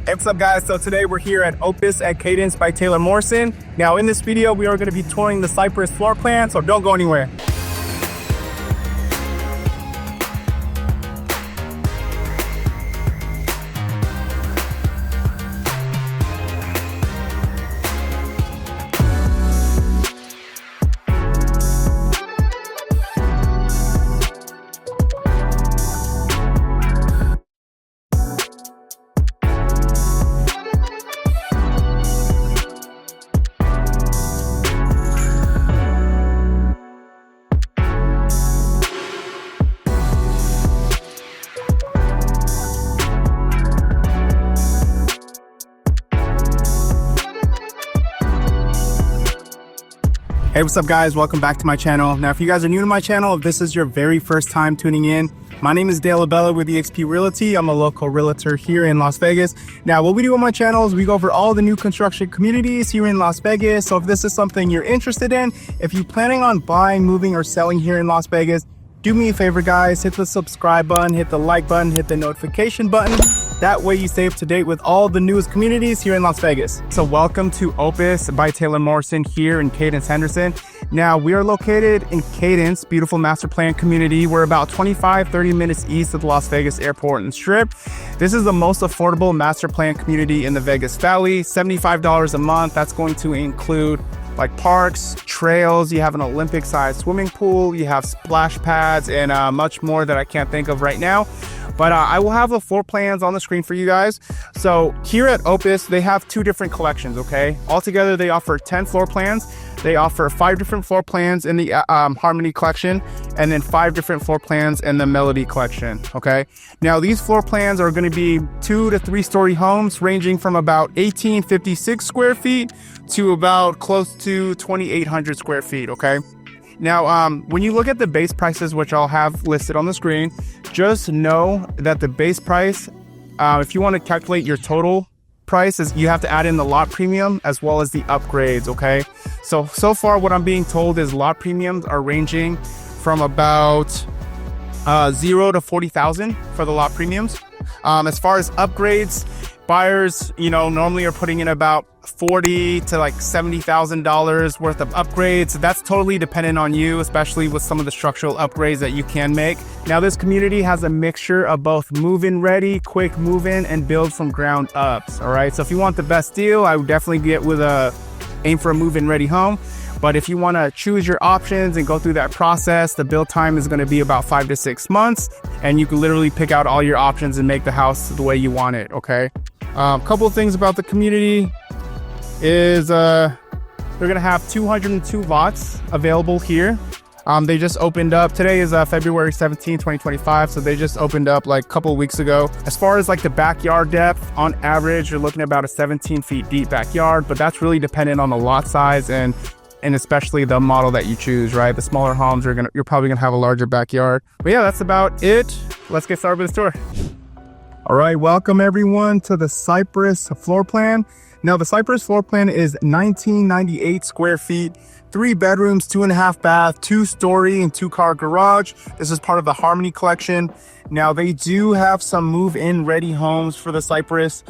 Hey, what's up guys? So today we're here at Opus at Cadence by Taylor Morrison. Now in this video, we are going to be touring the Cypress floor plan, so don't go anywhere. Hey, what's up guys? Welcome back to my channel. Now, if you guys are new to my channel, if this is your very first time tuning in, my name is Dale Abella with eXp Realty. I'm a local realtor here in Las Vegas. Now, what we do on my channel is we go over all the new construction communities here in Las Vegas. So if this is something you're interested in, if you're planning on buying, moving, or selling here in Las Vegas, do me a favor guys, hit the subscribe button, hit the like button, hit the notification button. That way you stay up to date with all the newest communities here in Las Vegas. So welcome to Opus by Taylor Morrison here in Cadence, Henderson. Now we are located in Cadence, beautiful master plan community. We're about 25-30 minutes east of the Las Vegas Airport and Strip. This is the most affordable master plan community in the Vegas Valley, $75 a month. That's going to include like parks, trails, you have an Olympic sized swimming pool, you have splash pads, and much more that I can't think of right now. But I will have the floor plans on the screen for you guys. So here at Opus, they have two different collections, okay? Altogether, they offer 10 floor plans. They offer 5 different floor plans in the Harmony collection, and then 5 different floor plans in the Melody collection, okay? Now, these floor plans are gonna be 2 to 3 story homes ranging from about 1856 square feet to about close to 2,800 square feet, okay? Now, when you look at the base prices, which I'll have listed on the screen, just know that the base price, if you want to calculate your total price, is you have to add in the lot premium as well as the upgrades, okay? So far what I'm being told is lot premiums are ranging from about 0 to 40,000 for the lot premiums. As far as upgrades, buyers, you know, normally are putting in about $40,000 to like $70,000 worth of upgrades. That's totally dependent on you, especially with some of the structural upgrades that you can make. Now, this community has a mixture of both move-in ready, quick move-in, and build from ground ups. All right. So if you want the best deal, I would definitely aim for a move-in ready home. But if you want to choose your options and go through that process, the build time is going to be about 5 to 6 months, and you can literally pick out all your options and make the house the way you want it. Okay. A couple of things about the community is they're gonna have 202 lots available here. They just opened up. Today is February 17, 2025, so they just opened up like a couple of weeks ago. As far as like the backyard depth, on average you're looking at about a 17 feet deep backyard, but that's really dependent on the lot size and especially the model that you choose, right? The smaller homes you're probably gonna have a larger backyard. But yeah, that's about it. Let's get started with the tour. All right, welcome everyone to the Cypress floor plan. Now, the Cypress floor plan is 1998 square feet, 3 bedrooms, 2.5 bath, 2-story and 2-car garage. This is part of the Harmony collection. Now, they do have some move-in ready homes for the Cypress.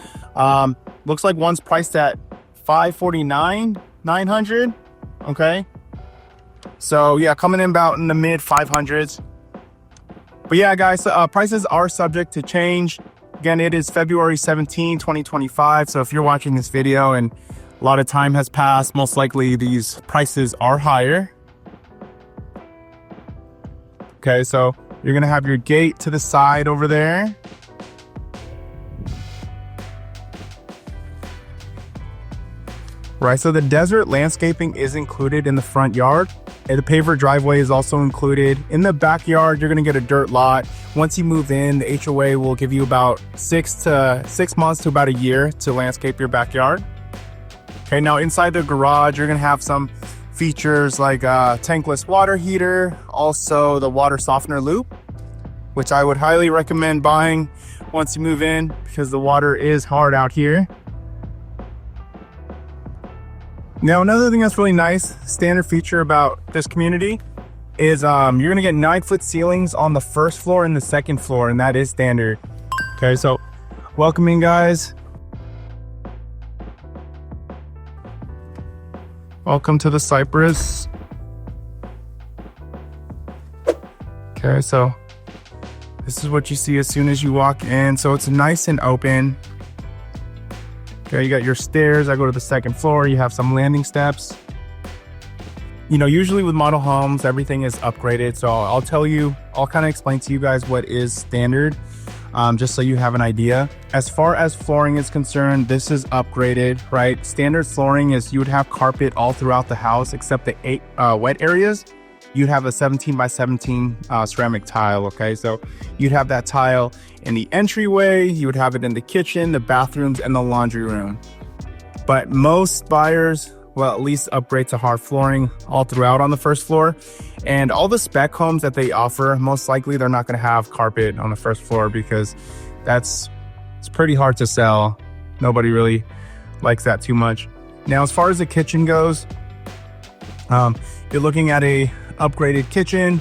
Looks like one's priced at $549,900. Okay. So yeah, coming in about in the mid 500s. But yeah, guys, prices are subject to change. Again, it is February 17, 2025. So if you're watching this video and a lot of time has passed, most likely these prices are higher. Okay, so you're gonna have your gate to the side over there. Right, so the desert landscaping is included in the front yard. And the paver driveway is also included. In the backyard, you're gonna get a dirt lot. Once you move in, the HOA will give you about 6 months to about a year to landscape your backyard. Okay, now inside the garage, you're gonna have some features like a tankless water heater, also the water softener loop, which I would highly recommend buying once you move in because the water is hard out here. Now, another thing that's really nice, standard feature about this community is you're gonna get 9-foot ceilings on the first floor and the second floor, and that is standard. Okay, so welcome in, guys. Welcome to the Cypress. Okay, so this is what you see as soon as you walk in. So it's nice and open. Okay, you got your stairs. I go to the second floor. You have some landing steps. You know, usually with model homes, everything is upgraded. So I'll kind of explain to you guys what is standard, just so you have an idea. As far as flooring is concerned, this is upgraded, right? Standard flooring is you would have carpet all throughout the house, except the 8 wet areas. You'd have a 17 by 17 ceramic tile, okay? So you'd have that tile in the entryway, you would have it in the kitchen, the bathrooms, and the laundry room. But most buyers will at least upgrade to hard flooring all throughout on the first floor. And all the spec homes that they offer, most likely they're not gonna have carpet on the first floor because it's pretty hard to sell. Nobody really likes that too much. Now, as far as the kitchen goes, you're looking at a upgraded kitchen.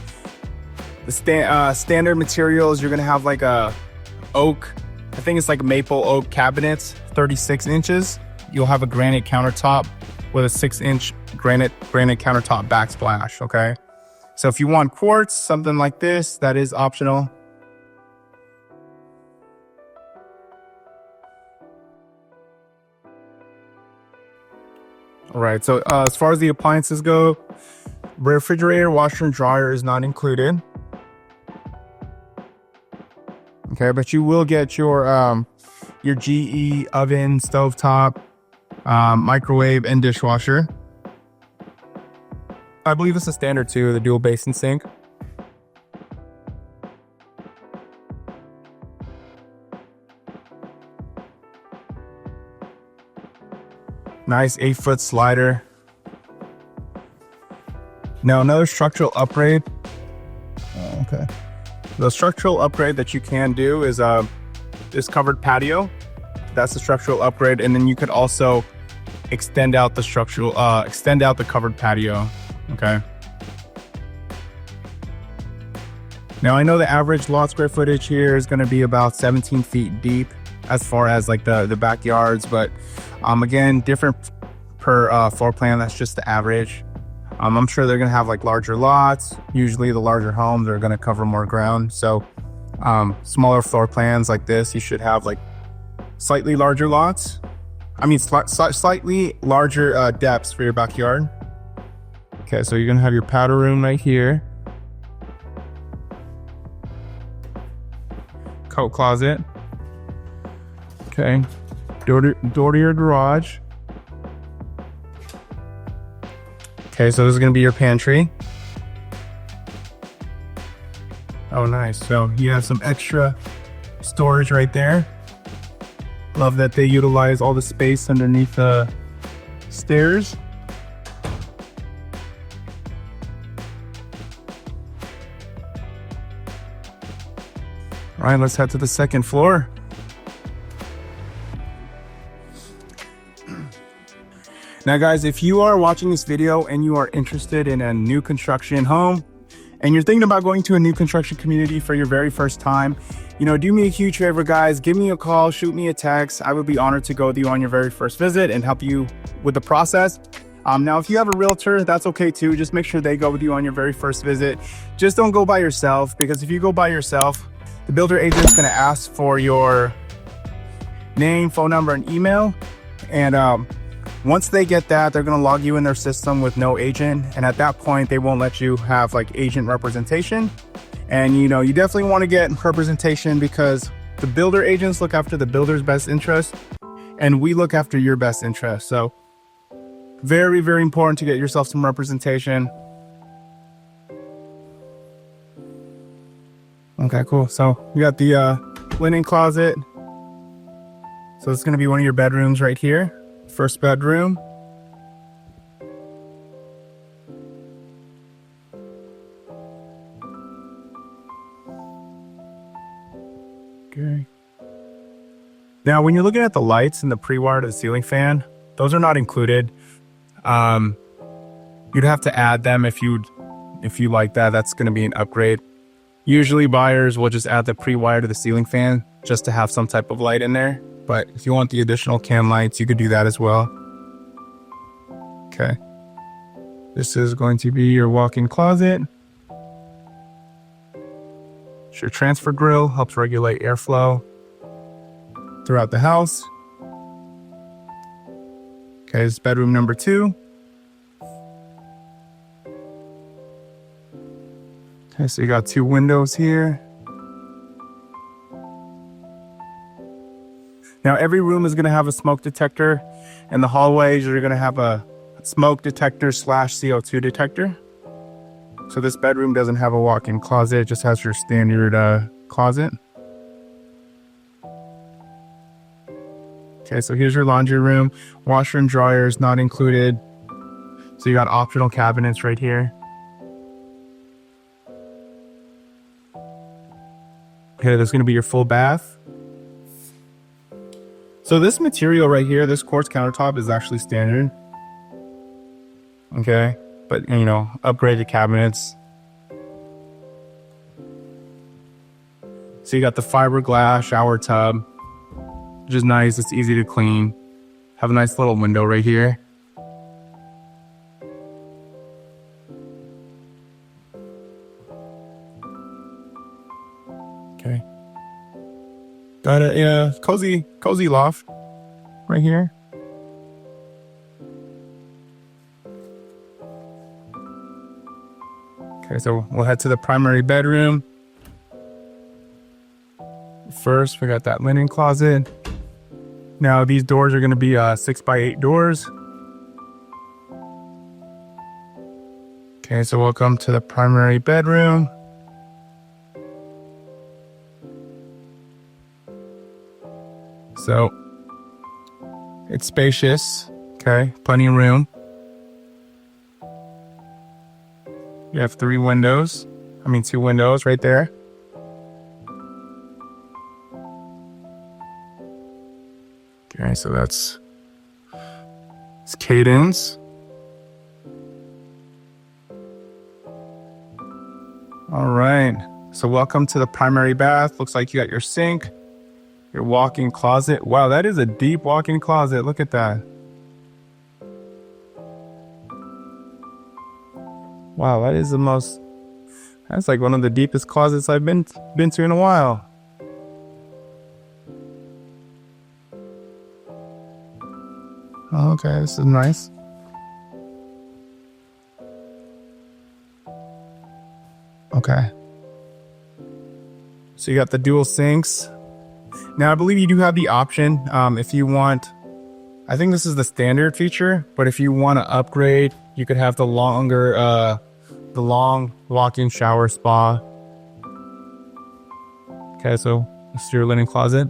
The standard materials, you're gonna have like a oak, I think it's like maple oak cabinets, 36 inches. You'll have a granite countertop with a 6-inch granite countertop backsplash, okay? So if you want quartz, something like this, that is optional. All right, so as far as the appliances go, refrigerator, washer, and dryer is not included. Okay, but you will get your GE oven, stovetop, microwave, and dishwasher. I believe it's a standard too, the dual basin sink. Nice 8-foot slider. Now another structural upgrade. Okay. The structural upgrade that you can do is this covered patio. That's the structural upgrade, and then you could also extend out the covered patio. Okay. Now I know the average lot square footage here is going to be about 17 feet deep as far as like the backyards, but again, different per floor plan. That's just the average. I'm sure they're going to have like larger lots. Usually the larger homes are going to cover more ground. So smaller floor plans like this, you should have like slightly larger lots. I mean, slightly larger depths for your backyard. Okay, so you're going to have your powder room right here. Coat closet. Okay, door to your garage. Okay, so this is going to be your pantry. Oh, nice. So you have some extra storage right there. Love that they utilize all the space underneath the stairs. All right, let's head to the second floor. Now guys, if you are watching this video and you are interested in a new construction home and you're thinking about going to a new construction community for your very first time, you know, do me a huge favor, guys. Give me a call, shoot me a text. I would be honored to go with you on your very first visit and help you with the process. Now, if you have a realtor, that's okay too. Just make sure they go with you on your very first visit. Just don't go by yourself, because if you go by yourself, the builder agent is going to ask for your name, phone number, and email. And once they get that, they're going to log you in their system with no agent. And at that point, they won't let you have like agent representation. And you know, you definitely want to get representation, because the builder agents look after the builder's best interest and we look after your best interest. So very, very important to get yourself some representation. Okay, cool. So you got the linen closet. So it's going to be one of your bedrooms right here. First bedroom. Okay. Now, when you're looking at the lights and the pre-wire to the ceiling fan, those are not included. You'd have to add them if you like that. That's going to be an upgrade. Usually buyers will just add the pre-wire to the ceiling fan just to have some type of light in there. But if you want the additional can lights, you could do that as well. Okay. This is going to be your walk-in closet. It's your transfer grill, helps regulate airflow throughout the house. Okay, this is bedroom number 2. Okay, so you got 2 windows here. Now every room is gonna have a smoke detector, and the hallways are gonna have a smoke detector / CO2 detector. So this bedroom doesn't have a walk-in closet, it just has your standard closet. Okay, so here's your laundry room. Washer and dryer is not included. So you got optional cabinets right here. Okay, there's gonna be your full bath. So this material right here, this quartz countertop is actually standard. Okay, but you know, upgraded cabinets. So you got the fiberglass shower tub, which is nice, it's easy to clean. Have a nice little window right here. Okay. Got a cozy loft right here. Okay, so we'll head to the primary bedroom. First, we got that linen closet. Now these doors are going to be 6x8 doors. Okay, so welcome to the primary bedroom. So it's spacious, okay, plenty of room. You have 2 windows right there. Okay, so it's Cadence. All right, so welcome to the primary bath. Looks like you got your sink, your walk-in closet. Wow, that is a deep walk-in closet. Look at that. Wow, that's like one of the deepest closets I've been to in a while. Okay, this is nice. Okay. So you got the dual sinks. Now I believe you do have the option, if you want, I think this is the standard feature, but if you want to upgrade, you could have the long walk-in shower spa. Okay, so this is your linen closet.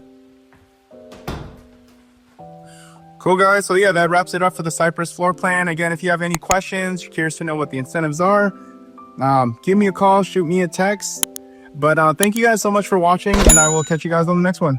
Cool, guys. So yeah, that wraps it up for the Cypress floor plan. Again, if you have any questions, you're curious to know what the incentives are, give me a call, shoot me a text. But thank you guys so much for watching, and I will catch you guys on the next one.